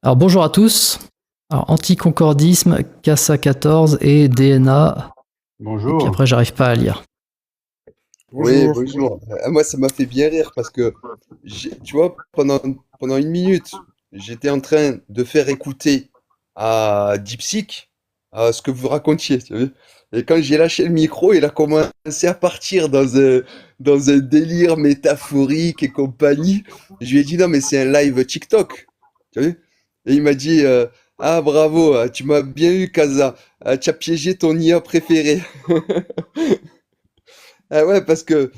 Alors bonjour à tous. Alors anticoncordisme, CASA 14 et DNA. Et puis Bonjour. après j'arrive pas à lire. Oui, Bonjour. bonjour. Moi, ça m'a fait bien rire parce que, tu vois, pendant une minute, j'étais en train de faire écouter à DeepSeek ce que vous racontiez, tu vois. Et quand j'ai lâché le micro, il a commencé à partir dans un délire métaphorique et compagnie. Je lui ai dit, non, mais c'est un live TikTok, tu vois. Et il m'a dit, ah, bravo, tu m'as bien eu, Kaza. Tu as piégé ton IA préféré. Ah ouais, parce que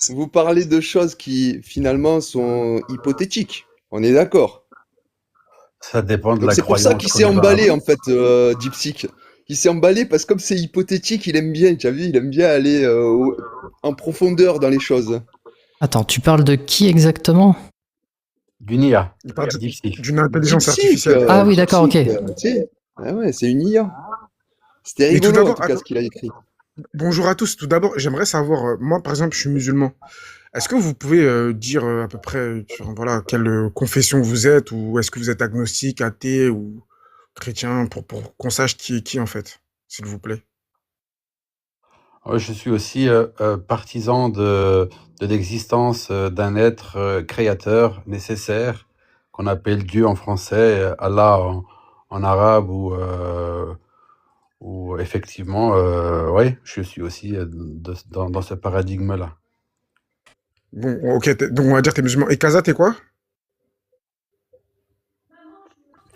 vous parlez de choses qui finalement sont hypothétiques. On est d'accord. Ça dépend de Donc la c'est pour ça croyance qu'il qu'on s'est va emballé avoir. en fait, DeepSeek. Il s'est emballé parce que comme c'est hypothétique, il aime bien, tu as vu, il aime bien aller en profondeur dans les choses. Attends, tu parles de qui exactement? D'une IA, Il parle DeepSeek. d'une intelligence DeepSeek, artificielle. Ah oui, d'accord, ok. DeepSeek, tu sais. Ah ouais, c'est une IA. C'était Mais tout rigolo en d'abord, tout cas ce qu'il a écrit. bonjour à tous. Tout d'abord, j'aimerais savoir, moi par exemple, je suis musulman. Est-ce que vous pouvez dire à peu près, voilà, quelle confession vous êtes, ou est-ce que vous êtes agnostique, athée ou chrétien, pour qu'on sache qui est qui en fait, s'il vous plaît. Je suis aussi partisan de l'existence d'un être créateur nécessaire, qu'on appelle Dieu en français, Allah en arabe, ou effectivement, oui, je suis aussi dans ce paradigme-là. Bon, ok, donc on va dire t'es musulman. Et Kaza, t'es quoi?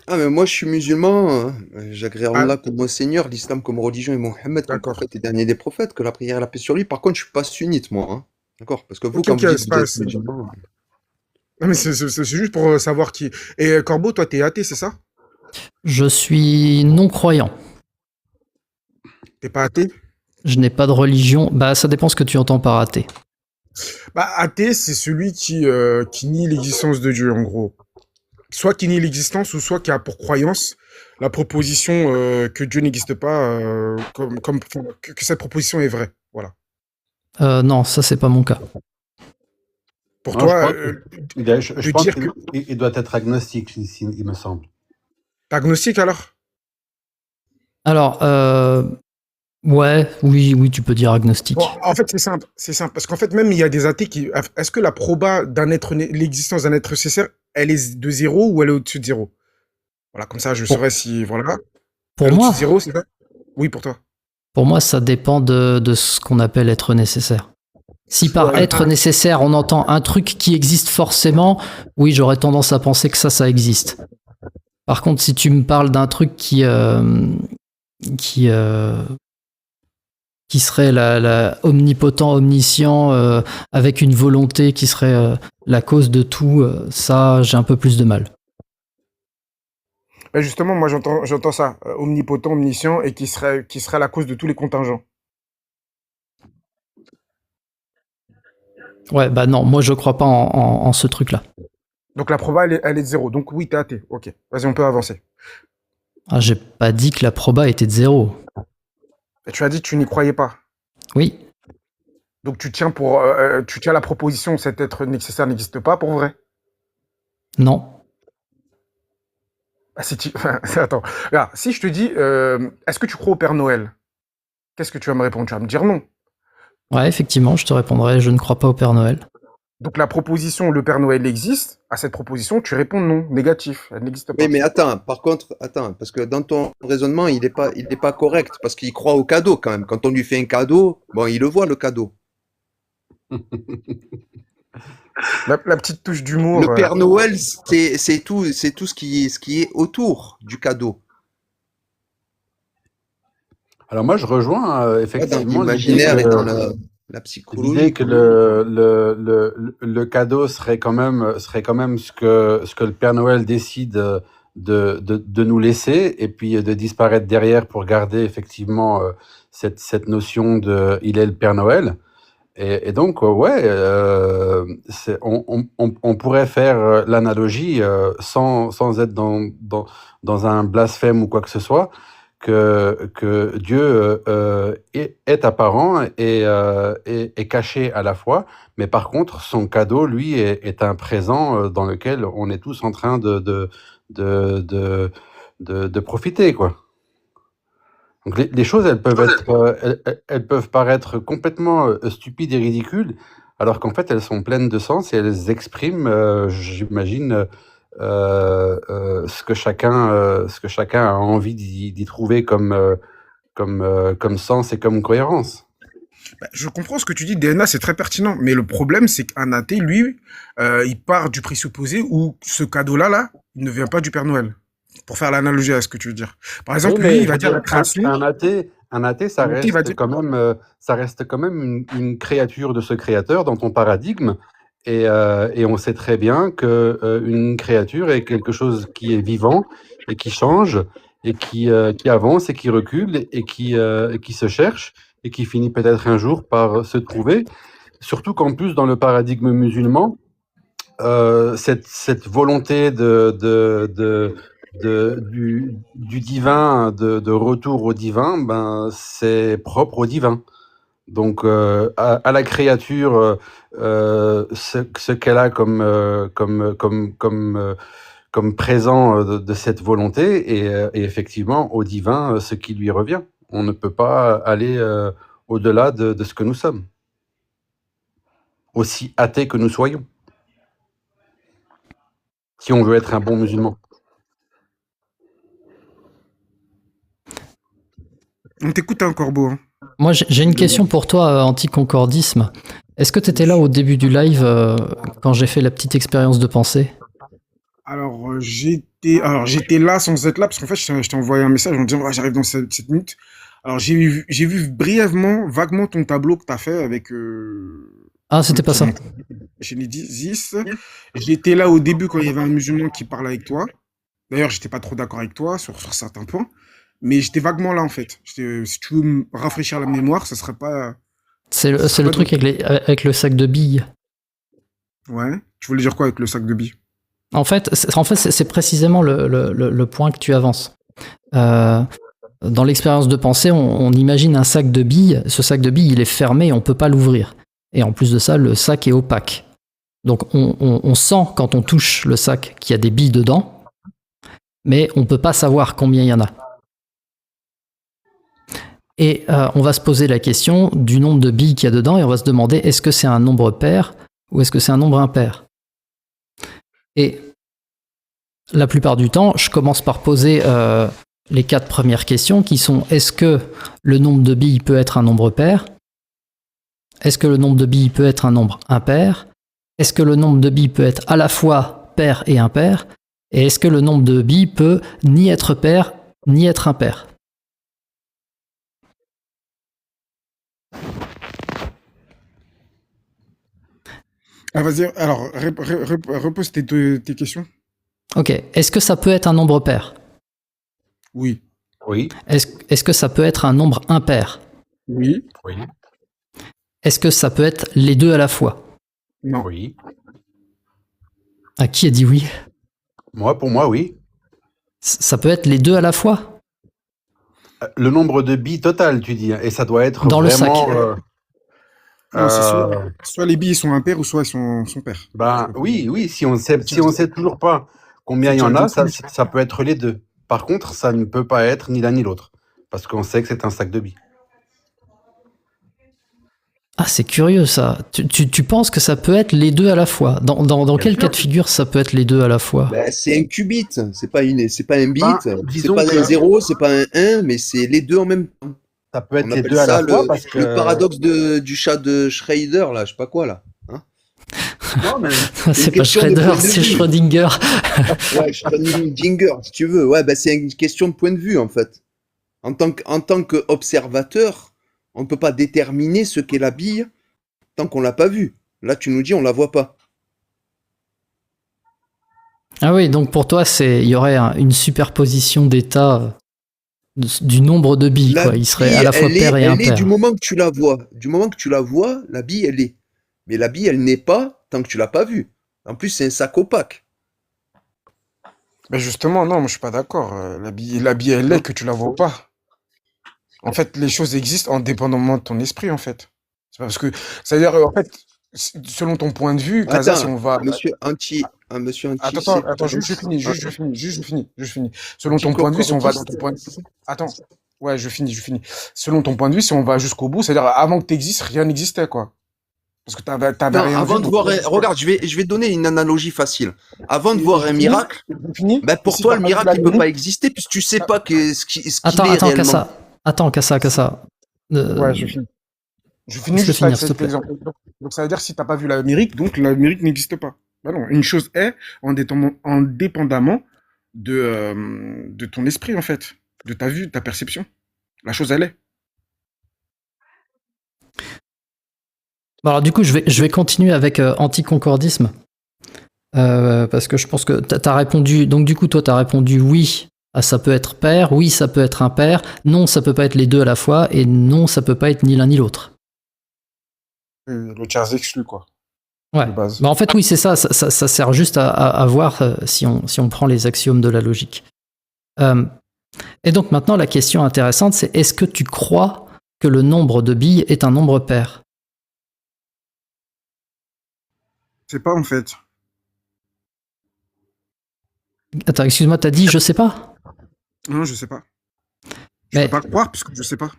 Ah mais moi je suis musulman, hein. J'agrée Ah, Allah comme mon Seigneur, l'islam comme religion et Mohammed comme d'accord. prophète et dernier des prophètes, que la prière et la paix sur lui. Par contre, je suis pas sunnite moi, hein. D'accord? Parce que vous, Ok, quand ok, vous dites c'est que vous pas. êtes musulman, Non, mais c'est juste pour savoir qui. Et Corbeau, toi, t'es athée, c'est ça? Je suis non-croyant. T'es pas athée? Je n'ai pas de religion. Bah ça dépend ce que tu entends par athée. Bah, athée, c'est celui qui nie l'existence de Dieu, en gros. Soit qui nie l'existence, ou soit qui a pour croyance la proposition que Dieu n'existe pas, que cette proposition est vraie. Voilà. Non, ça c'est pas mon cas. Pour Non, toi, je de pense dire que. qu'il doit être agnostique, il me semble. T'es agnostique alors? Alors, ouais, oui, tu peux dire Bon, agnostique. en fait, c'est simple. C'est simple. Parce qu'en fait, même il y a des athées qui. Est-ce que la proba l'existence d'un être nécessaire, elle est de zéro ou elle est au-dessus de zéro? Voilà, comme ça, je Pour, saurais si. Voilà. pour Elle est au-dessus de moi, zéro, c'est ça? Oui, pour toi. pour moi, ça dépend de ce qu'on appelle être nécessaire. Si par Ouais. être nécessaire, on entend un truc qui existe forcément, oui, j'aurais tendance à penser que ça existe. Par contre, si tu me parles d'un truc qui, euh, qui serait la omnipotent, omniscient, avec une volonté qui serait la cause de tout, ça, j'ai un peu plus de mal. Ben justement, moi, j'entends ça. Omnipotent, omniscient, et qui serait la cause de tous les contingents. Ouais, bah non, moi je crois pas en ce truc-là. Donc la proba, elle est de zéro. Donc oui, t'es athée. Ok. Vas-y, on peut avancer. Ah, j'ai pas dit que la proba était de zéro. Et tu as dit que tu n'y croyais pas. Oui, Donc tu tiens la proposition cet être nécessaire n'existe pas pour vrai. non. Ah, si tu... Attends. Regarde, si je te dis, est-ce que tu crois au Père Noël? Qu'est-ce que tu vas me répondre? Tu vas me dire non. Ouais, effectivement, je te répondrai, je ne crois pas au Père Noël. Donc la proposition, le Père Noël existe. À cette proposition, tu réponds non, négatif. Elle n'existe oui, pas. mais attends, par contre, attends, parce que dans ton raisonnement, il est pas correct, parce qu'il croit au cadeau quand même. Quand on lui fait un cadeau, bon, il le voit le cadeau. La petite touche Le d'humour. Père Noël, c'est tout ce qui est autour du cadeau. Alors moi, je rejoins Pas dans effectivement l'imaginaire et dans la l'idée psychologie, que quoi. le cadeau serait quand même ce que le Père Noël décide de nous laisser, et puis de disparaître derrière pour garder effectivement cette notion de il est le Père Noël. Et donc, ouais, on pourrait faire l'analogie sans être dans un blasphème ou quoi que ce soit, que Dieu est apparent et caché à la fois, mais par contre, son cadeau, lui, est un présent dans lequel on est tous en train de profiter, quoi. Donc les choses, elles peuvent paraître complètement stupides et ridicules, alors qu'en fait, elles sont pleines de sens et elles expriment, j'imagine, ce que chacun a envie d'y trouver comme sens et comme cohérence. Bah, je comprends ce que tu dis, DNA, c'est très pertinent. Mais le problème, c'est qu'un athée, lui, il part du présupposé où ce cadeau-là, là, il ne vient pas du Père Noël. Pour faire l'analogie à ce que tu veux dire. Par Oui, exemple, lui, mais il je va veux dire dire, la création. un athée, Un athée, il va dire. ça reste quand même une créature de ce créateur dans ton paradigme. Et on sait très bien que une créature est quelque chose qui est vivant et qui change et qui avance et qui recule et qui se cherche et qui finit peut-être un jour par se trouver. Surtout qu'en plus, dans le paradigme musulman, cette volonté du divin, de retour au divin, ben, c'est propre au divin. Donc, à la créature, ce qu'elle a comme présent de cette volonté, et effectivement, au divin, ce qui lui revient. On ne peut pas aller au-delà de ce que nous sommes, aussi athées que nous soyons, si on veut être un bon musulman. On t'écoute, hein, Corbeau. Hein. Moi, j'ai une question pour toi, anti-concordisme. Est-ce que tu étais là au début du live quand j'ai fait la petite expérience de pensée? Alors, j'étais là sans être là, parce qu'en fait, je t'ai envoyé un message en disant, ah, j'arrive dans 7 minutes. Alors, j'ai vu brièvement, vaguement ton tableau que tu as fait avec Ah, c'était pas ça. chez les 10. J'étais là au début quand il y avait un musulman qui parlait avec toi. D'ailleurs, j'étais pas trop d'accord avec toi sur certains points. Mais j'étais vaguement là, en fait. Si tu veux me rafraîchir la mémoire, ça serait pas. C'est serait le pas truc avec le sac de billes. Ouais. Tu voulais dire quoi avec le sac de billes? En fait, c'est précisément le point que tu avances. Dans l'expérience de pensée, on imagine un sac de billes. Ce sac de billes, il est fermé et on peut pas l'ouvrir. Et en plus de ça, le sac est opaque. Donc on sent quand on touche le sac qu'il y a des billes dedans, mais on peut pas savoir combien il y en a. Et on va se poser la question du nombre de billes qu'il y a dedans et on va se demander est-ce que c'est un nombre pair ou est-ce que c'est un nombre impair? Et la plupart du temps, je commence par poser les 4 premières questions qui sont est-ce que le nombre de billes peut être un nombre pair? Est-ce que le nombre de billes peut être un nombre impair? Est-ce que le nombre de billes peut être à la fois pair et impair? Et est-ce que le nombre de billes peut ni être pair ni être impair? Ah, vas-y, alors, repose tes questions. Ok, est-ce que ça peut être un nombre pair? Oui. Oui, Est-ce que ça peut être un nombre impair? Oui. oui, Est-ce que ça peut être les deux à la fois? Non. oui. À qui a dit oui? Pour moi, oui. Ça peut être les deux à la fois? Le nombre de billes total, tu dis, hein, et ça doit être Dans le vraiment. sac. Non, c'est Euh, soit les billes sont impairs ou soit elles sont paires. Ben oui, si on sait toujours pas combien Faut il y que tu en a, ailles ça peut être les deux. Par contre, ça ne peut pas être ni l'un ni l'autre, parce qu'on sait que c'est un sac de billes. Ah, c'est curieux ça. Tu penses que ça peut être les deux à la fois? Dans quel sûr. cas de figure ça peut être les deux à la fois? Ben, c'est un qubit, c'est pas un bit, Ben, c'est disons pas que- un 0, c'est pas un 1, mais c'est les deux en même temps. Ça peut être On les appelle deux à ça la fois parce que. le paradoxe du chat de Schrader, là, je sais pas quoi, là. Hein. Non, mais C'est une pas question de Schroeder, point de c'est vue. Schrödinger. Ouais, Schrödinger, si tu veux. Ouais, ben, c'est une question de point de vue, en fait. En tant qu'observateur, on ne peut pas déterminer ce qu'est la bille tant qu'on l'a pas vue. Là, tu nous dis, on la voit pas. Ah oui, donc pour toi, il y aurait une superposition d'états du nombre de billes, La quoi. Il serait bille, à la fois pair et elle est du impair. moment que tu la vois. Du moment que tu la vois, la bille, elle est. Mais la bille, elle n'est pas tant que tu l'as pas vue. En plus, c'est un sac opaque. Ben justement, non, moi je suis pas d'accord. La bille, elle est que tu la vois pas. En fait, les choses existent indépendamment de ton esprit, en fait. C'est parce que, c'est-à-dire, en fait, selon ton point de vue, Kaza, si Attends, on va. monsieur un monsieur Attends, anti-secte. je finis. Selon ton point de vue, si on va dans ton point de Anticorporatiste. vue... Attends, ouais, je finis. Selon ton point de vue, si on va jusqu'au bout, c'est-à-dire avant que tu existes, rien n'existait, quoi. Parce que t'avais Non, rien vu, avant de donc voir, rien n'existait. regarde, je vais te donner une analogie facile. Avant de Et voir je un finis, miracle, je finis, ben et pour si toi, t'as le pas vu miracle, la il peut pas limite... exister puisque tu sais Ah, pas ce qu'il Attends, est attends, réellement. Kassa. Attends, Kassa. ouais, je finis. Je finis Laisse-le juste avec finir, s'il te cet plaît. exemple. Donc ça veut dire que si t'as pas vu l'Amérique, donc l'Amérique n'existe pas. Ben non, une chose est indépendamment de ton esprit, en fait, de ta vue, de ta perception. La chose, elle est. Bon, alors du coup, je vais continuer avec anticoncordisme. Parce que je pense que t'as répondu. Donc du coup, toi, t'as répondu oui. Ça peut être père, oui, ça peut être impair, non, ça peut pas être les deux à la fois, et non, ça peut pas être ni l'un ni l'autre. Le tiers exclu, quoi, Ouais. de base. Bah, en fait, oui, c'est ça. Ça sert juste à voir si on prend les axiomes de la logique. Et donc maintenant, la question intéressante, c'est est-ce que tu crois que le nombre de billes est un nombre pair? C'est pas, en fait. Attends, excuse-moi, t'as dit je sais pas? Non, je sais pas. Je Mais peux pas croire, puisque je sais pas.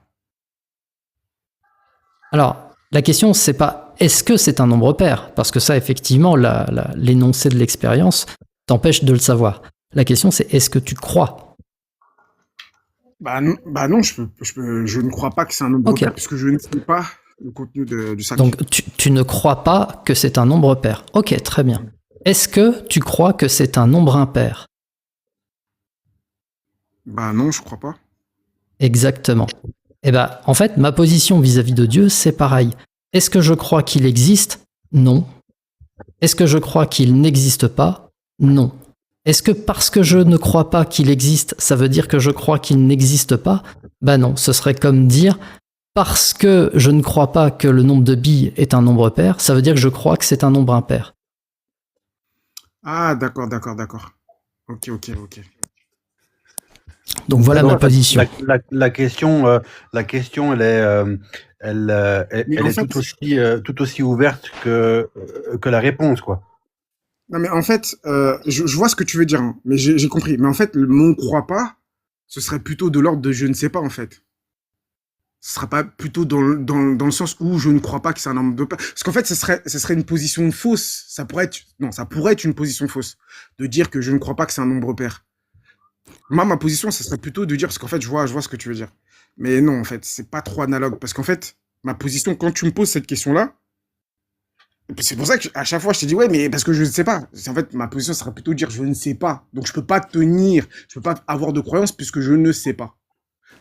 alors, la question, c'est pas est-ce que c'est un nombre pair? Parce que ça, effectivement, l'énoncé de l'expérience t'empêche de le savoir. La question, c'est est-ce que tu crois? Bah non, je ne crois pas que c'est un nombre Ok. pair, puisque je ne sais pas le contenu du sac. Donc, tu ne crois pas que c'est un nombre pair. Ok, très bien. Est-ce que tu crois que c'est un nombre impair? Bah non, je crois pas. Exactement. Eh ben, en fait, ma position vis-à-vis de Dieu, c'est pareil. Est-ce que je crois qu'il existe? Non. Est-ce que je crois qu'il n'existe pas? Non. Est-ce que parce que je ne crois pas qu'il existe, ça veut dire que je crois qu'il n'existe pas? Ben non, ce serait comme dire parce que je ne crois pas que le nombre de billes est un nombre pair, ça veut dire que je crois que c'est un nombre impair. Ah, d'accord. Ok. Donc voilà ma Donc, position. la question, elle Mais en est fait, tout aussi ouverte que la réponse, quoi. non, mais en fait, je vois ce que tu veux dire, hein, mais j'ai compris. Mais en fait, mon croit pas, ce serait plutôt de l'ordre de je ne sais pas, en fait. Ce sera pas plutôt dans le sens où je ne crois pas que c'est un nombre de paires. Parce qu'en fait, ce serait une position fausse. Ça pourrait être une position fausse. De dire que je ne crois pas que c'est un nombre pair. Moi, ma position, ce serait plutôt de dire, parce qu'en fait, je vois ce que tu veux dire. Mais non, en fait, c'est pas trop analogue. Parce qu'en fait, ma position, quand tu me poses cette question-là, c'est pour ça qu'à chaque fois, je te dis, ouais, mais parce que je ne sais pas. En fait, ma position serait plutôt de dire, je ne sais pas. Donc, je peux pas avoir de croyance puisque je ne sais pas.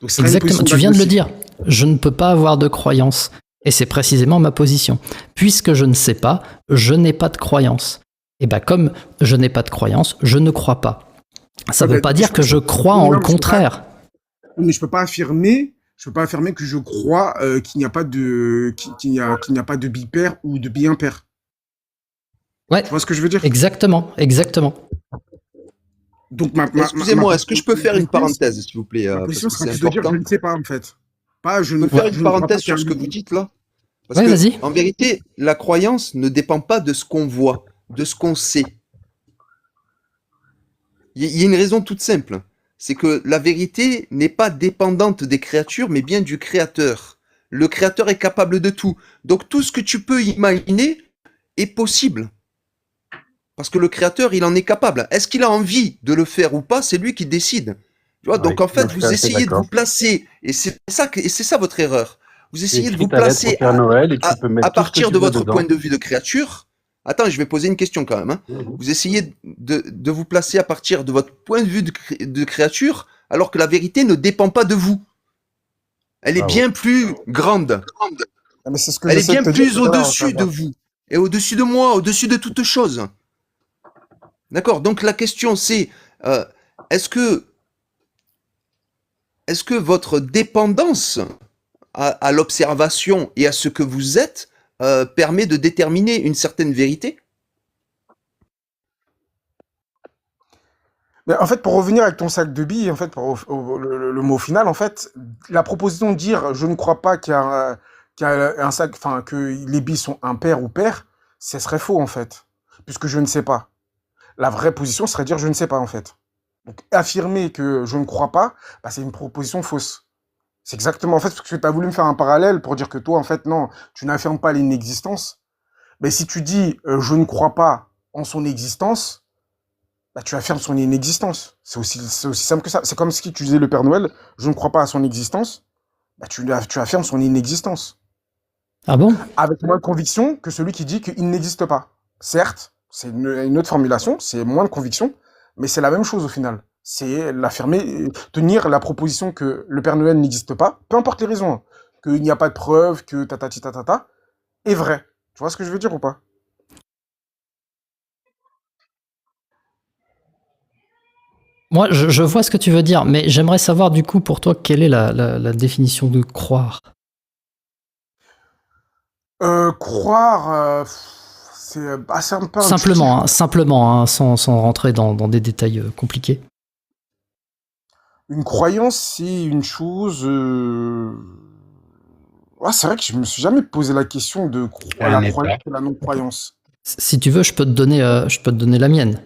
Donc, ce serait une Exactement, position tu viens de le d'agnostique. dire. Je ne peux pas avoir de croyance. Et c'est précisément ma position. Puisque je ne sais pas, je n'ai pas de croyance. Et bien comme je n'ai pas de croyance, je ne crois pas. Ça ne Ouais, veut bah, pas dire que je crois oui, en non, le contraire. mais je peux pas affirmer que je crois qu'il n'y a pas de, qu'il n'y a pas de bipère ou de bi-impair. Ouais, Tu vois ce que je veux dire? exactement. Donc, Excusez-moi, est-ce que je peux faire une position, parenthèse, s'il vous plaît, ma parce position que sera c'est plus de dire je important. ne sais pas, en fait. Pas Je peux faire une je ne crois pas parenthèse qu'il y a sur ce que un- vous dites là? Parce Ouais, que, vas-y. en vérité, la croyance ne dépend pas de ce qu'on voit, de ce qu'on sait. Il y a une raison toute simple. C'est que la vérité n'est pas dépendante des créatures, mais bien du créateur. Le créateur est capable de tout. Donc tout ce que tu peux imaginer est possible. Parce que le créateur, il en est capable. Est-ce qu'il a envie de le faire ou pas? C'est lui qui décide. Tu vois, donc Oui, en fait, je suis vous assez essayez de vous d'accord. placer, et c'est ça votre erreur. Vous Tu essayez de écris vous ta lettre au placer Père Noël et tu peux à mettre tout ce que partir tu de veux votre point dedans. de vue de créature. Attends, je vais poser une question quand même, hein. Mhm. Vous essayez de vous placer à partir de votre point de vue de créature, alors que la vérité ne dépend pas de vous. Elle est Bravo. bien plus grande. Ah, mais c'est ce que Elle est j'essaie de bien te dire plus tout à l'heure, au-dessus de vous. Et au-dessus de moi, au-dessus de toute chose. D'accord? Donc la question c'est, euh, est-ce que, est-ce que votre dépendance à l'observation et à ce que vous êtes permet de déterminer une certaine vérité? Mais en fait, pour revenir avec ton sac de billes, en fait, le mot final, en fait, la proposition de dire je ne crois pas qu'il y a un sac, enfin, que les billes sont impaires ou paires, ce serait faux, en fait, puisque je ne sais pas. La vraie position serait dire je ne sais pas, en fait. Donc, affirmer que je ne crois pas, bah, c'est une proposition fausse. C'est exactement, en fait, parce que tu as voulu me faire un parallèle pour dire que toi, en fait, non, tu n'affirmes pas l'inexistence. Mais si tu dis je ne crois pas en son existence, bah, tu affirmes son inexistence. C'est aussi simple que ça. C'est comme si tu disais le Père Noël, je ne crois pas à son existence, bah, tu affirmes son inexistence. Ah bon? Avec moins de conviction que celui qui dit qu'il n'existe pas. Certes, c'est une autre formulation, c'est moins de conviction, mais c'est la même chose au final. C'est l'affirmer, tenir la proposition que le Père Noël n'existe pas, peu importe les raisons, hein, qu'il n'y a pas de preuve, que tatati tatata, est vrai. Tu vois ce que je veux dire ou pas? Moi, je vois ce que tu veux dire, mais j'aimerais savoir du coup pour toi quelle est la définition de croire. Croire, c'est c'est un peu intuitif. Simplement, hein, sans rentrer dans des détails compliqués. Une croyance, c'est une chose. Ouais, c'est vrai que je me suis jamais posé la question de Un la état. croyance et la non-croyance. Si tu veux, je peux te donner la mienne.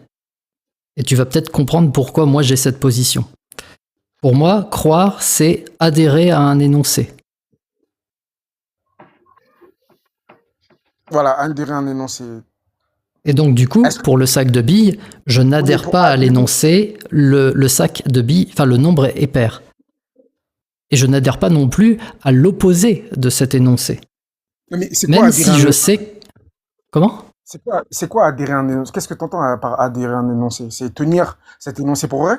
Et tu vas peut-être comprendre pourquoi moi j'ai cette position. Pour moi, croire, c'est adhérer à un énoncé. Voilà, adhérer à un énoncé. Et donc, du coup, Est-ce que pour le sac de billes, je oui, mais n'adhère pour pas à adhérer, l'énoncé, le sac de billes, enfin le nombre est pair. Et je n'adhère pas non plus à l'opposé de cet énoncé. mais c'est quoi Même adhérer à si un je énoncé? sais... Comment? C'est quoi adhérer à un énoncé? Qu'est-ce que tu entends par adhérer à un énoncé? C'est tenir cet énoncé pour vrai?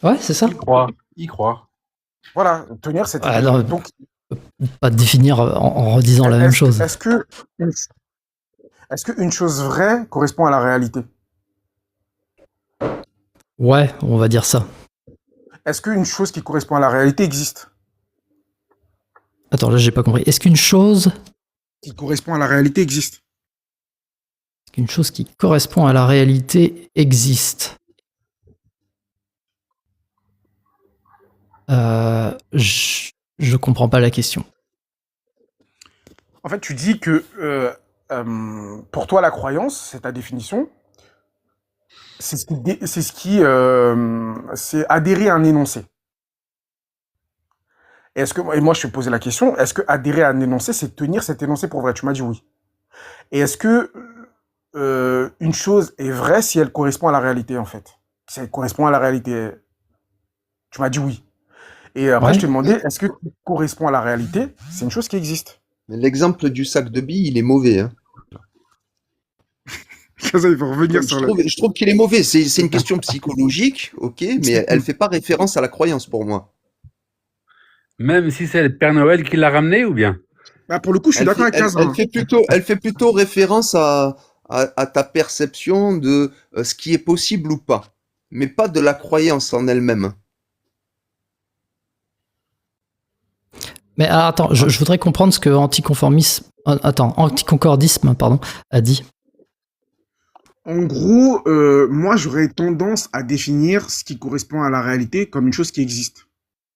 Ouais, c'est ça. Y croire. Y croire. Voilà, tenir cet Ah, énoncé. non, Donc, pas définir en redisant la même est-ce que, chose. est-ce que, est-ce qu'une chose vraie correspond à la réalité? Ouais, on va dire ça. Est-ce qu'une chose qui correspond à la réalité existe? Attends, là j'ai pas compris. Est-ce Qui correspond à la réalité existe? qu'une chose qui correspond à la réalité existe? Je comprends pas la question. En fait, tu dis que pour toi, la croyance, c'est ta définition, c'est adhérer à un énoncé. Et moi, je te posais la question, est-ce que adhérer à un énoncé, c'est tenir cet énoncé pour vrai? Tu m'as dit oui. Et est-ce que une chose est vraie si elle correspond à la réalité, en fait? Si elle correspond à la réalité, tu m'as dit oui. Et après, je Ouais. te demandais, est-ce que correspond à la réalité? C'est une chose qui existe. Mais l'exemple du sac de billes, il est mauvais, hein. Ça, il faut revenir sur le... Je trouve qu'il est mauvais. C'est une question psychologique, ok, mais elle fait pas référence à la croyance pour moi. Même si c'est le Père Noël qui l'a ramené ou bien? Bah, pour le coup, je suis d'accord avec Kazan. Elle fait plutôt référence à ta perception de ce qui est possible ou pas, mais pas de la croyance en elle-même. Mais attends, je voudrais comprendre ce que anticoncordisme, pardon, a dit. En gros, moi, j'aurais tendance à définir ce qui correspond à la réalité comme une chose qui existe,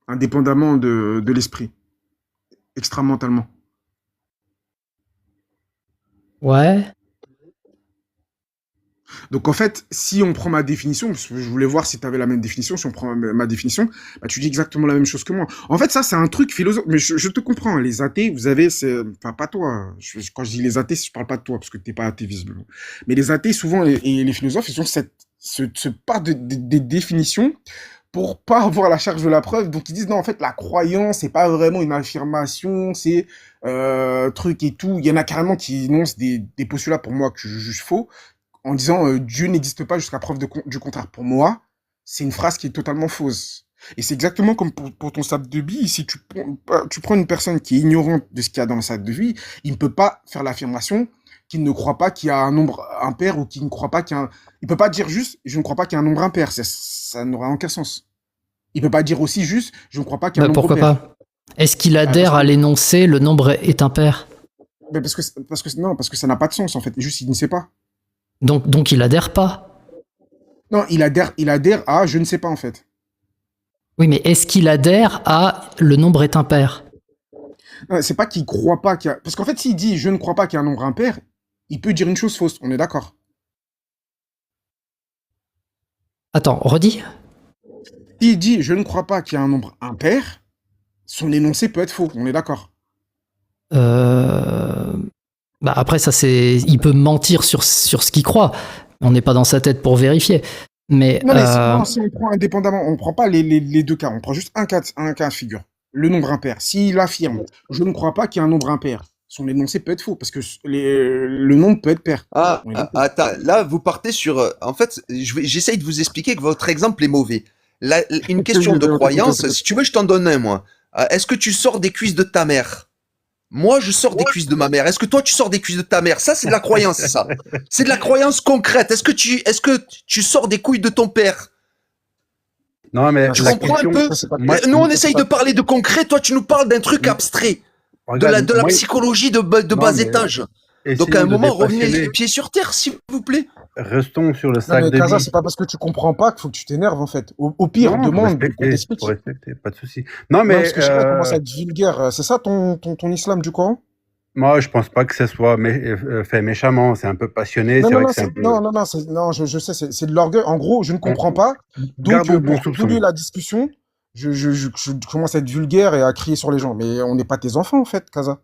indépendamment de l'esprit, extramentalement. Ouais. Donc, en fait, si on prend ma définition, parce que je voulais voir si tu avais la même définition, si on prend ma définition, bah, tu dis exactement la même chose que moi. En fait, ça, c'est un truc philosophe. Mais je te comprends, hein, les athées, vous avez... Enfin, pas toi. Quand je dis les athées, je parle pas de toi, parce que t'es pas athée, visiblement. Mais les athées, souvent, et les philosophes, ils ont ce pas des définitions pour pas avoir la charge de la preuve. Donc, ils disent, non, en fait, la croyance, c'est pas vraiment une affirmation, c'est truc et tout. Il y en a carrément qui énoncent des postulats pour moi que je juge faux en disant Dieu n'existe pas jusqu'à preuve du contraire. Pour moi, c'est une phrase qui est totalement fausse. Et c'est exactement comme pour ton sac de billes. Si tu prends une personne qui est ignorante de ce qu'il y a dans le sac de billes, il ne peut pas faire l'affirmation qu'il ne croit pas qu'il y a un nombre impair ou qu'il ne croit pas qu'il y a un... Il peut pas dire juste je ne crois pas qu'il y a un nombre impair. Ça n'aurait aucun sens. Il peut pas dire aussi juste je ne crois pas qu'il y a un Bah, nombre pourquoi pair. pas? Est-ce qu'il Parce adhère à que, l'énoncé le nombre est impair? non, parce que ça n'a pas de sens en fait. Juste il ne sait pas. Donc il adhère pas. Non, il adhère à je ne sais pas en fait. Oui, mais est-ce qu'il adhère à le nombre est impair? Non, c'est pas qu'il croit pas qu'il y a... Parce qu'en fait, s'il dit je ne crois pas qu'il y a un nombre impair, il peut dire une chose fausse, on est d'accord. Attends, redis. S'il dit je ne crois pas qu'il y a un nombre impair, son énoncé peut être faux, on est d'accord. Bah après, ça c'est. Il peut mentir sur ce qu'il croit. On n'est pas dans sa tête pour vérifier. Mais. Non, mais si on prend indépendamment, on ne prend pas les deux cas, on prend juste un cas de figure. Le nombre impair. S'il affirme je ne crois pas qu'il y a un nombre impair, son énoncé peut être faux, parce que le nombre peut être pair. Attends, là, vous partez sur... en fait, j'essaye de vous expliquer que votre exemple est mauvais. Une question de croyance, si tu veux, je t'en donne un, moi. Est-ce que tu sors des cuisses de ta mère? Moi, je sors des cuisses de ma mère. Est-ce que toi, tu sors des cuisses de ta mère? Ça, c'est de la croyance, ça. C'est de la croyance concrète. Est-ce que tu sors des couilles de ton père? Non, mais Tu la comprends un question, peu? moi, Nous, on essaye de parler de concret. Toi, tu nous parles d'un truc abstrait. De regarde, la moi, psychologie de non, bas mais étage. Donc, essayons à un de moment, revenez dépassionner. les pieds sur terre, s'il vous plaît. Restons sur le Non, sac mais de Kaza, billes. c'est pas parce que tu comprends pas qu'il faut que tu t'énerves, en fait. Au pire, Non, demande qu'on t'explique. faut respecter, pas de souci. Non, Non, mais parce que je sais pas, commence à être vulgaire. C'est ça ton islam du Coran? moi, je pense pas que ce soit fait méchamment. C'est un peu passionné. Non, C'est non, vrai non, que c'est un peu. non, je sais, c'est de l'orgueil. En gros, je ne comprends pas. Donc, Gardons bon pour soupçon. polluer la discussion, je commence à être vulgaire et à crier sur les gens. Mais on n'est pas tes enfants, en fait, Kaza.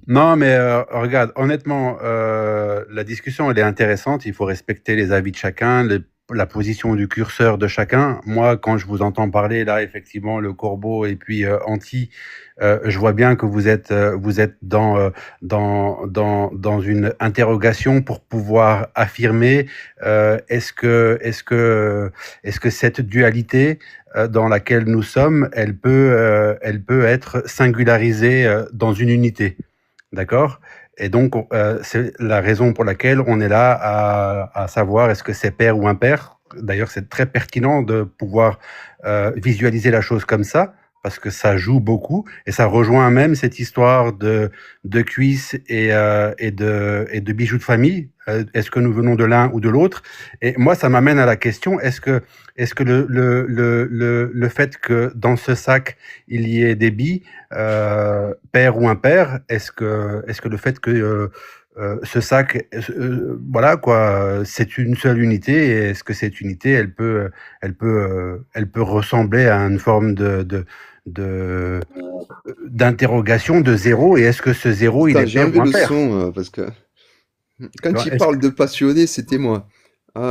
Non, mais regarde, honnêtement, la discussion, elle est intéressante. Il faut respecter les avis de chacun, la position du curseur de chacun. Moi, quand je vous entends parler, là, effectivement, le corbeau et puis Anti, je vois bien que vous êtes dans une interrogation pour pouvoir affirmer est-ce que cette dualité dans laquelle nous sommes, elle peut être singularisée dans une unité. D'accord? Et donc, c'est la raison pour laquelle on est là à savoir est-ce que c'est pair ou impair. D'ailleurs, c'est très pertinent de pouvoir visualiser la chose comme ça, parce que ça joue beaucoup, et ça rejoint même cette histoire de cuisses et de bijoux de famille. Est-ce que nous venons de l'un ou de l'autre? Et moi, ça m'amène à la question, est-ce que le fait que dans ce sac, il y ait des billes, pair ou impair, est-ce que le fait que ce sac, voilà quoi, c'est une seule unité, et est-ce que cette unité, elle peut ressembler à une forme d'interrogation de zéro, et est-ce que ce zéro, il Putain, est j'ai pair enlevé ou le impair? son parce que Tu quand vois, il parle de passionné, c'était moi. tu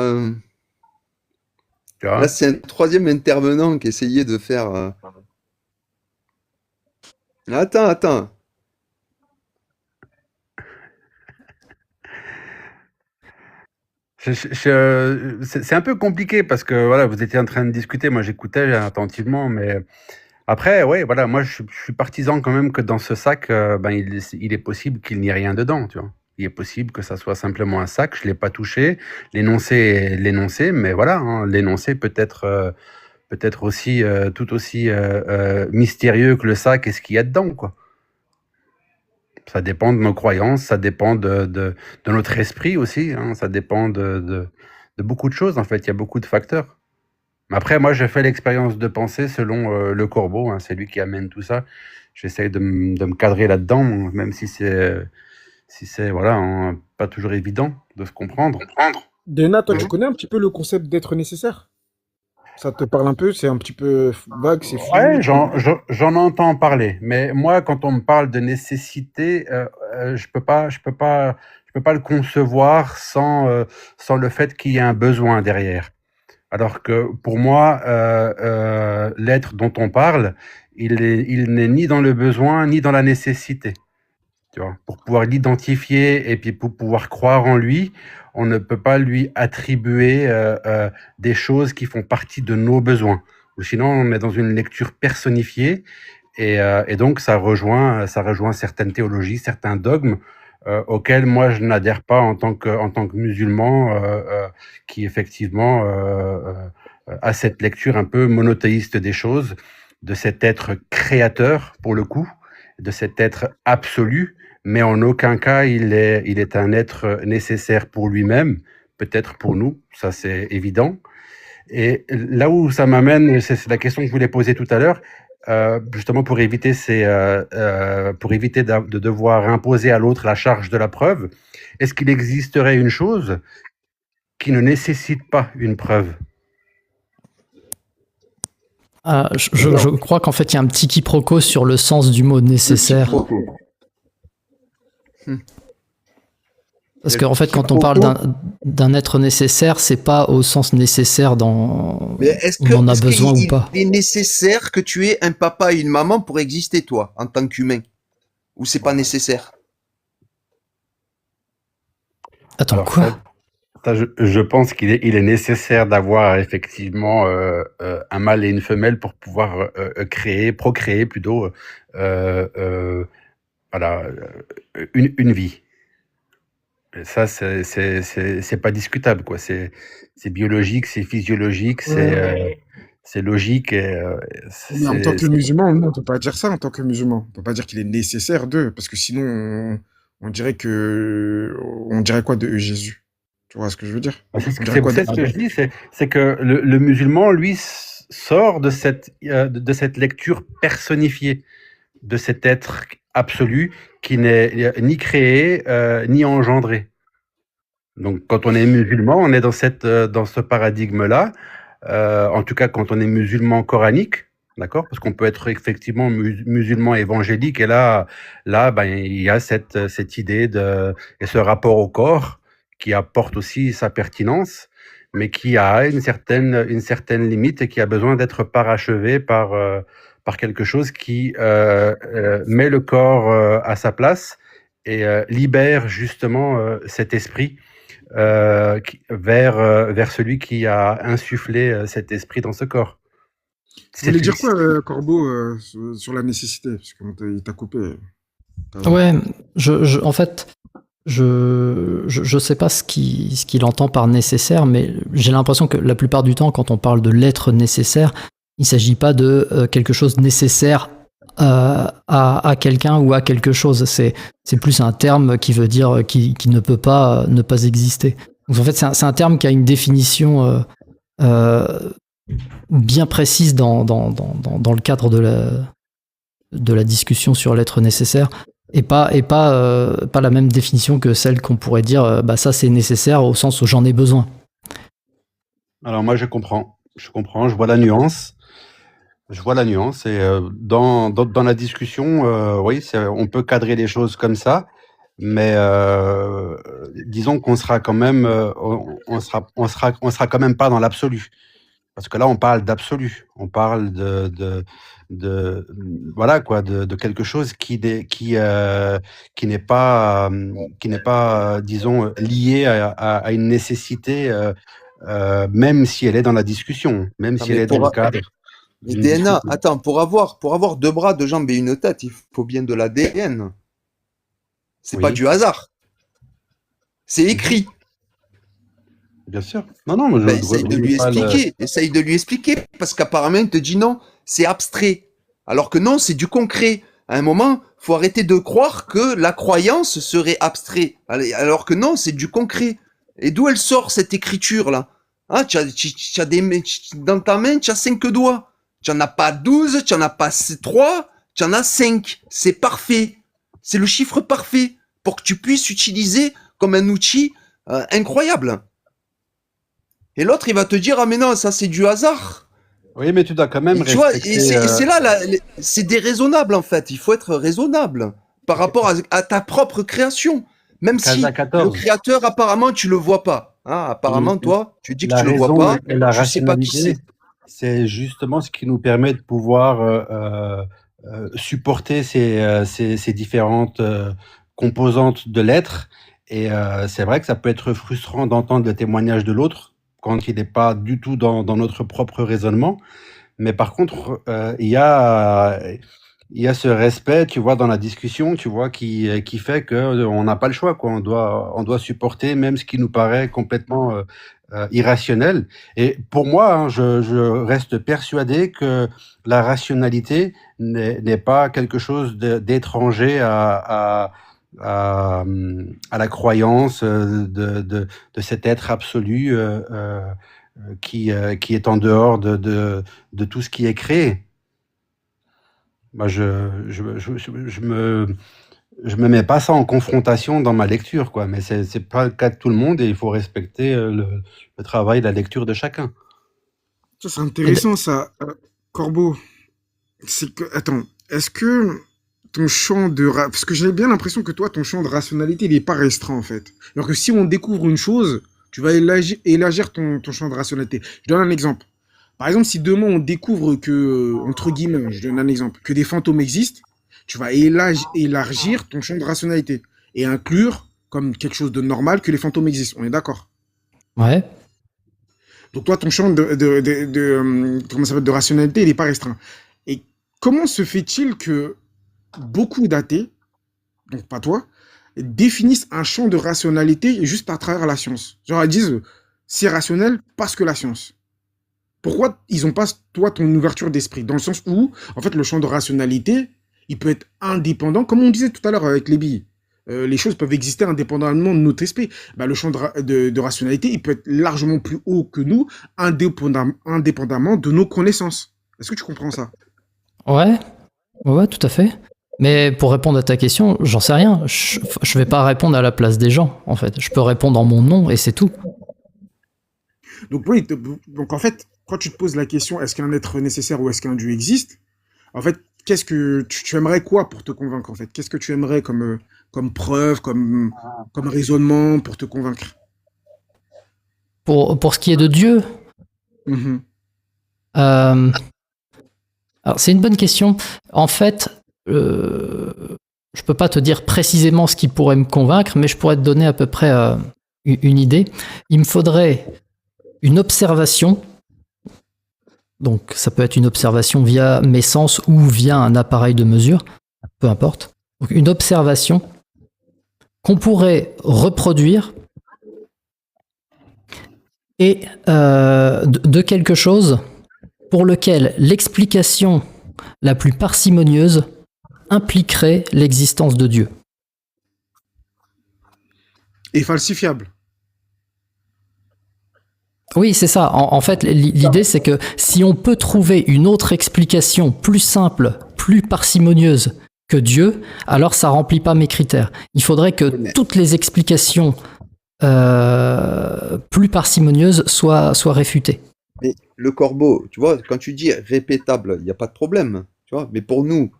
vois? Là, c'est un troisième intervenant qui essayait de faire. Attends. C'est un peu compliqué parce que voilà, vous étiez en train de discuter, moi j'écoutais attentivement, mais après, ouais, voilà, moi je suis partisan quand même que dans ce sac, ben, il est possible qu'il n'y ait rien dedans, tu vois. Il est possible que ça soit simplement un sac, je l'ai pas touché, l'énoncé est l'énoncé, mais voilà, hein, l'énoncé peut être aussi tout aussi mystérieux que le sac et ce qu'il y a dedans, quoi. Ça dépend de nos croyances, ça dépend de notre esprit aussi, hein, ça dépend de beaucoup de choses en fait, il y a beaucoup de facteurs. Mais après, moi, j'ai fait l'expérience de penser selon le corbeau, hein, c'est lui qui amène tout ça. J'essaye de me cadrer là-dedans, même si c'est voilà, hein, pas toujours évident de se comprendre. Dena, toi, tu Mhm. connais un petit peu le concept d'être nécessaire? Ça te parle un peu? C'est un petit peu vague, c'est Ouais, flou. j'en entends parler, mais moi, quand on me parle de nécessité, je peux pas le concevoir sans le fait qu'il y ait un besoin derrière. Alors que pour moi, l'être dont on parle, il n'est ni dans le besoin ni dans la nécessité. Tu vois, pour pouvoir l'identifier et puis pour pouvoir croire en lui, on ne peut pas lui attribuer des choses qui font partie de nos besoins. Ou sinon, on est dans une lecture personnifiée, et donc ça rejoint certaines théologies, certains dogmes auxquels moi je n'adhère pas en tant que musulman qui effectivement a cette lecture un peu monothéiste des choses, de cet être créateur pour le coup, de cet être absolu, mais en aucun cas il est un être nécessaire pour lui-même, peut-être pour nous, ça c'est évident. Et là où ça m'amène, c'est la question que je voulais poser tout à l'heure, justement pour éviter de devoir imposer à l'autre la charge de la preuve. Est-ce qu'il existerait une chose qui ne nécessite pas une preuve? Je crois qu'en fait, il y a un petit quiproquo sur le sens du mot Le nécessaire. quiproquo. Parce Le qu'en fait, quand on parle quiproquo. d'un être nécessaire, c'est pas au sens nécessaire dans Mais est-ce on en a est-ce besoin ou qu'il pas. est nécessaire que tu aies un papa et une maman pour exister, toi, en tant qu'humain? Ou c'est pas nécessaire? Attends, Alors quoi? je pense il est nécessaire d'avoir effectivement un mâle et une femelle pour pouvoir procréer plutôt, voilà, une vie. Et ça, c'est pas discutable, quoi. C'est biologique, c'est physiologique, c'est logique et Mais en tant c'est que musulman, nous, on peut pas dire ça en tant que musulman. On peut pas dire qu'il est nécessaire d'eux, parce que sinon, on dirait que, on dirait quoi de Jésus? Tu vois ce que je veux dire? On dirait quoi de c'est ce que Adam? je dis, c'est que le musulman, lui, sort de cette lecture personnifiée de cet être absolu qui n'est ni créé ni engendré. Donc, quand on est musulman, on est dans ce paradigme-là. En tout cas, quand on est musulman coranique, d'accord, parce qu'on peut être effectivement musulman évangélique, et là, ben, il y a cette idée et ce rapport au corps qui apporte aussi sa pertinence, mais qui a une certaine limite et qui a besoin d'être parachevé par quelque chose qui met le corps à sa place et libère justement cet esprit vers celui qui a insufflé cet esprit dans ce corps. Tu voulais dire quoi, Corbeau, sur la nécessité? Parce qu'il t'a coupé. Ouais, en fait, je sais pas ce qu'il entend par nécessaire, mais j'ai l'impression que la plupart du temps, quand on parle de l'être nécessaire, il s'agit pas de quelque chose nécessaire à quelqu'un ou à quelque chose. C'est plus un terme qui veut dire qui ne peut pas ne pas exister. Donc en fait, c'est un terme qui a une définition bien précise dans le cadre de la discussion sur l'être nécessaire. Et pas la même définition que celle qu'on pourrait dire, bah ça c'est nécessaire au sens où j'en ai besoin. Alors moi je comprends, je vois la nuance. Je vois la nuance et dans la discussion, oui, on peut cadrer les choses comme ça, mais disons qu'on sera quand même, on sera quand même pas dans l'absolu. Parce que là, on parle d'absolu, on parle voilà quoi, de quelque chose qui n'est pas, disons, lié à une nécessité, même si elle est dans la discussion, même Non, si elle mais est dans le cadre mais d'une DNA, discussion. attends, pour avoir deux bras, deux jambes et une tête, il faut bien de l'ADN. C'est pas Oui, du hasard. C'est écrit. bien sûr. Non, non, mais je Ben, ne essaye de lui remets pas le... expliquer. Essaye de lui expliquer. Parce qu'apparemment, il te dit non, c'est abstrait. Alors que non, c'est du concret. À un moment, faut arrêter de croire que la croyance serait abstrait. Alors que non, c'est du concret. Et d'où elle sort cette écriture-là? Hein, dans ta main, tu as 5 doigts. Tu n'en as pas 12, tu n'en as pas 3, tu en as 5. C'est parfait. C'est le chiffre parfait pour que tu puisses utiliser comme un outil incroyable. Et l'autre, il va te dire, ah mais non, ça c'est du hasard. Oui, mais tu dois quand même Et tu vois, et respecter... c'est là, c'est déraisonnable en fait. Il faut être raisonnable par rapport à ta propre création. Même si Casa le 14, créateur, apparemment, tu le vois pas. Hein, apparemment, toi, tu dis que la tu le vois raison pas. et la Tu sais pas qui rationalité, c'est. c'est justement ce qui nous permet de pouvoir supporter ces différentes composantes de l'être. Et c'est vrai que ça peut être frustrant d'entendre le témoignage de l'autre quand il n'est pas du tout dans notre propre raisonnement. Mais par contre, il y a ce respect, tu vois, dans la discussion, tu vois, qui fait qu'on n'a pas le choix, quoi. On doit supporter même ce qui nous paraît complètement irrationnel. Et pour moi, hein, je reste persuadé que la rationalité n'est pas quelque chose d'étranger à la croyance de cet être absolu qui est en dehors de tout ce qui est créé. Moi, je me mets pas ça en confrontation dans ma lecture, quoi. Mais c'est pas le cas de tout le monde et il faut respecter le travail, la lecture de chacun. Ça, c'est intéressant, ça. Corbeau, c'est que, attends, est-ce que ton champ parce que j'ai bien l'impression que toi, ton champ de rationalité, il est pas restreint, en fait. Alors que si on découvre une chose, tu vas élargir ton champ de rationalité. Je donne un exemple. Par exemple, si demain on découvre que, entre guillemets, je donne un exemple, que des fantômes existent, tu vas élargir ton champ de rationalité et inclure comme quelque chose de normal que les fantômes existent. On est d'accord? Ouais. Donc toi, ton champ comment ça s'appelle, de rationalité, il n'est pas restreint. Et comment se fait-il que beaucoup d'athées, donc pas toi, définissent un champ de rationalité juste à travers la science? Genre, ils disent, c'est rationnel parce que la science. Pourquoi ils n'ont pas, toi, ton ouverture d'esprit? Dans le sens où, en fait, le champ de rationalité, il peut être indépendant, comme on disait tout à l'heure avec les billes. Les choses peuvent exister indépendamment de notre esprit. Bah, le champ de rationalité, il peut être largement plus haut que nous, indépendamment de nos connaissances. Est-ce que tu comprends ça? Ouais, ouais, tout à fait. Mais pour répondre à ta question, j'en sais rien. Je vais pas répondre à la place des gens, en fait. Je peux répondre en mon nom et c'est tout. Donc, oui, donc en fait, quand tu te poses la question, est-ce qu'un être nécessaire ou est-ce qu'un Dieu existe? En fait, qu'est-ce que tu aimerais quoi pour te convaincre, en fait? Qu'est-ce que tu aimerais comme preuve, comme raisonnement pour te convaincre? Pour ce qui est de Dieu, Mhm. euh, alors c'est une bonne question. En fait, je peux pas te dire précisément ce qui pourrait me convaincre, mais je pourrais te donner à peu près une idée. Il me faudrait une observation. Donc ça peut être une observation via mes sens ou via un appareil de mesure, peu importe. Donc une observation qu'on pourrait reproduire et de quelque chose pour lequel l'explication la plus parcimonieuse impliquerait l'existence de Dieu. Et falsifiable. Oui, c'est ça. En fait, l'idée, c'est que si on peut trouver une autre explication plus simple, plus parcimonieuse que Dieu, alors ça remplit pas mes critères. Il faudrait que toutes les explications plus parcimonieuses soient réfutées. Mais le corbeau, tu vois, quand tu dis répétable, il n'y a pas de problème, tu vois. Mais pour nous,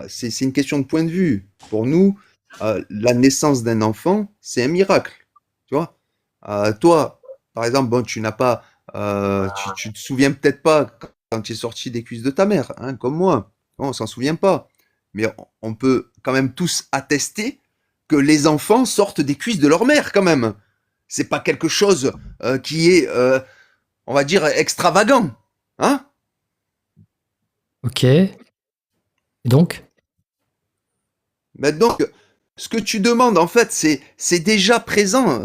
c'est une question de point de vue. Pour nous, la naissance d'un enfant, c'est un miracle, tu vois. Toi, par exemple, bon, tu n'as pas, tu te souviens peut-être pas quand tu es sorti des cuisses de ta mère, hein, comme moi. Bon, on s'en souvient pas. Mais on peut quand même tous attester que les enfants sortent des cuisses de leur mère, quand même. C'est pas quelque chose qui est on va dire, extravagant. Hein? Ok. Et donc? Mais donc, ce que tu demandes, en fait, c'est déjà présent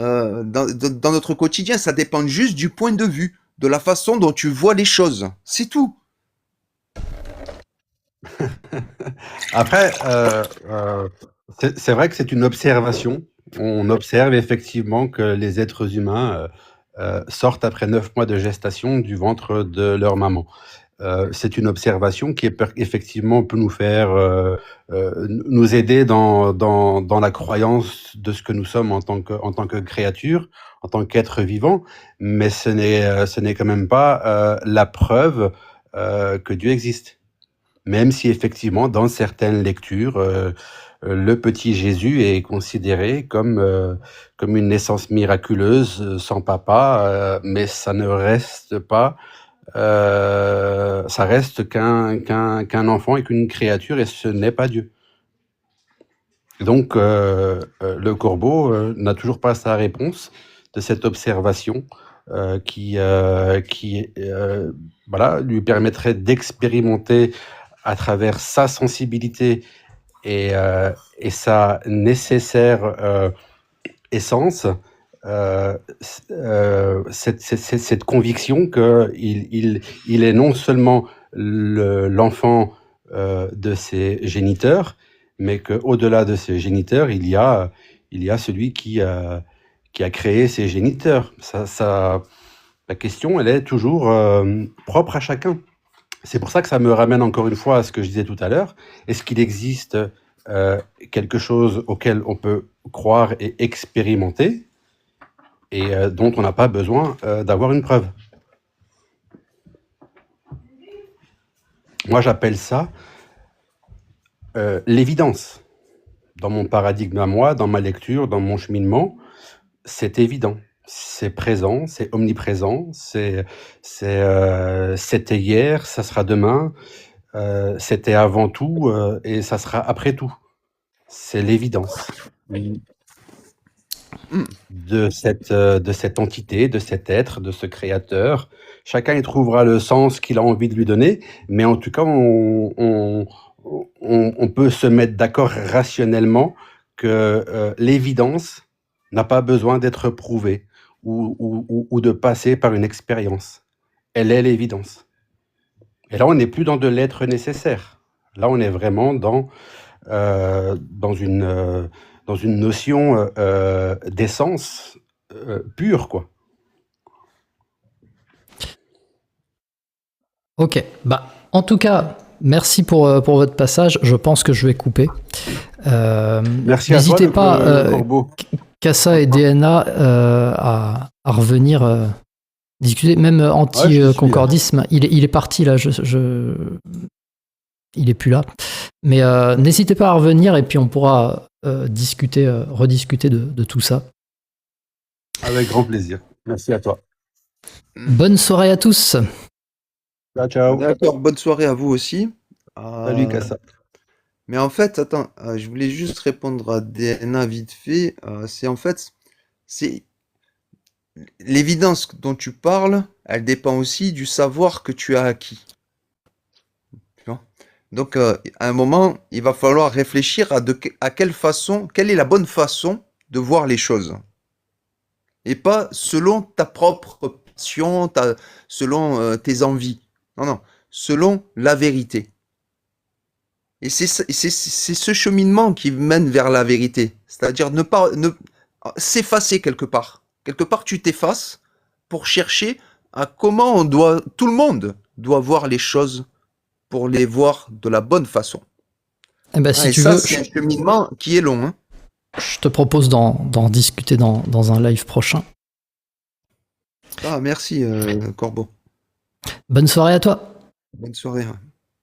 dans notre quotidien. Ça dépend juste du point de vue, de la façon dont tu vois les choses. C'est tout. Après, c'est vrai que c'est une observation. On observe effectivement que les êtres humains sortent après 9 mois de gestation du ventre de leur maman. C'est une observation qui effectivement peut nous faire nous aider dans la croyance de ce que nous sommes en tant que créature, en tant qu'être vivant, mais ce n'est quand même pas la preuve que Dieu existe. Même si effectivement, dans certaines lectures, le petit Jésus est considéré comme une naissance miraculeuse sans papa, mais ça ne reste pas, ça reste qu'un enfant et qu'une créature, et ce n'est pas Dieu. Donc, le corbeau n'a toujours pas sa réponse de cette observation qui voilà, lui permettrait d'expérimenter à travers sa sensibilité et sa nécessaire essence, cette conviction qu'il est non seulement l'enfant de ses géniteurs, mais qu'au-delà de ses géniteurs, il y a celui qui a créé ses géniteurs. La question, elle est toujours propre à chacun. C'est pour ça que ça me ramène encore une fois à ce que je disais tout à l'heure. Est-ce qu'il existe quelque chose auquel on peut croire et expérimenter et dont on n'a pas besoin d'avoir une preuve? Moi, j'appelle ça l'évidence. Dans mon paradigme à moi, dans ma lecture, dans mon cheminement, c'est évident. C'est présent, c'est omniprésent, c'était hier, ça sera demain, c'était avant tout et ça sera après tout. C'est l'évidence de cette entité, de cet être, de ce créateur. Chacun y trouvera le sens qu'il a envie de lui donner, mais en tout cas, on peut se mettre d'accord rationnellement que l'évidence n'a pas besoin d'être prouvée ou de passer par une expérience. Elle est l'évidence. Et là, on n'est plus dans de l'être nécessaire. Là, on est vraiment dans une notion d'essence pure, quoi. Ok, bah en tout cas, merci pour votre passage. Je pense que je vais couper. Merci à toi, N'hésitez pas, Corbeau. Kassa et DNA, à revenir discuter. Même anti-concordisme, il est parti là. Il est plus là. Mais n'hésitez pas à revenir et puis on pourra rediscuter de tout ça. Avec grand plaisir. Merci à toi. Bonne soirée à tous. Ciao, ciao. D'accord, bonne soirée à vous aussi. Salut, Kassa. Mais en fait, attends, je voulais juste répondre à DNA vite fait. C'est l'évidence dont tu parles, elle dépend aussi du savoir que tu as acquis. Tu vois. Donc, à un moment, il va falloir réfléchir à quelle est la bonne façon de voir les choses. Et pas selon ta propre passion, selon tes envies. Non, non, selon la vérité. Et c'est ce cheminement qui mène vers la vérité. C'est-à-dire s'effacer quelque part. Quelque part, tu t'effaces pour chercher à comment tout le monde doit voir les choses pour les voir de la bonne façon. Eh ben, si et tu ça, veux, c'est un cheminement qui est long. Hein. je te propose d'en discuter dans un live prochain. Ah, merci, Corbeau. Bonne soirée à toi. Bonne soirée. Ouais.